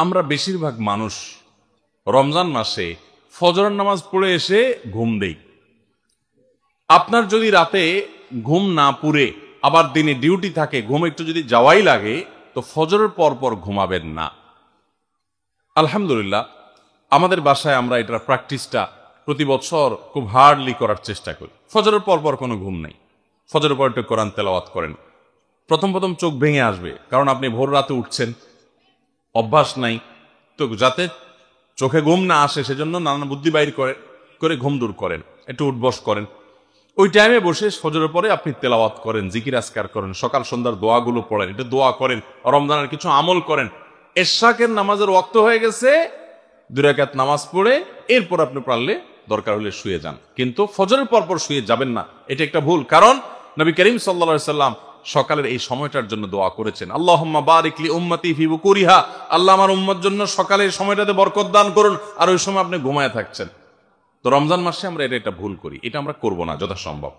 আমরা বেশিরভাগ মানুষ রমজান মাসে ফজরের নামাজ পড়ে এসে ঘুম দেই। আপনার যদি রাতে ঘুম না পুরে আবার দিনে ডিউটি থাকে, ঘুম একটু যদি যাওয়াই লাগে, তো ফজরের পর পর ঘুমাবেন না। আলহামদুলিল্লাহ, আমাদের বাসায় আমরা এটার প্র্যাকটিসটা প্রতি বছর খুব হার্ডলি করার চেষ্টা করি। ফজরের পর পর কোনো ঘুম নেই, ফজরের পর একটু কোরআন তেলাওয়াত করেন। প্রথম প্রথম চোখ ভেঙে আসবে, কারণ আপনি ভোর রাতে উঠছেন, অভ্যাস নাই। তো যাতে চোখে ঘুম না আসে সেজন্য নানা বুদ্ধি বাইর করে ঘুম দূর করেন, একটু উঠবস করেন। ওই টাইমে বসে ফজরের পরে আপনি তেলাওয়াত করেন, জিকির আজকার করেন, সকাল সন্ধ্যার দোয়াগুলো পড়েন, এটা দোয়া করেন, রমজানের কিছু আমল করেন। এশরাকের নামাজের ওয়াক্ত হয়ে গেছে, 2 রাকাত নামাজ পড়ে এরপর আপনি পারলে দরকার হলে শুয়ে যান, কিন্তু ফজরের পরপর শুয়ে যাবেন না। এটা একটা ভুল, কারণ নবী করিম সাল্লাল্লাহু আলাইহি সাল্লাম সকালের এই সময়টার জন্য দোয়া করেছেন, আল্লাহুম্মা বারিক লি উম্মতি ফি বুকুরিহা, আল্লাহ আমার উম্মত জন্য সকালের সময়টাতে বরকত দান করুন। আর ওই সময় আপনি ঘুমায় থাকছেন। তো রমজান মাসে আমরা এটা ভুল করি, এটা আমরা করব না যথাসম্ভব।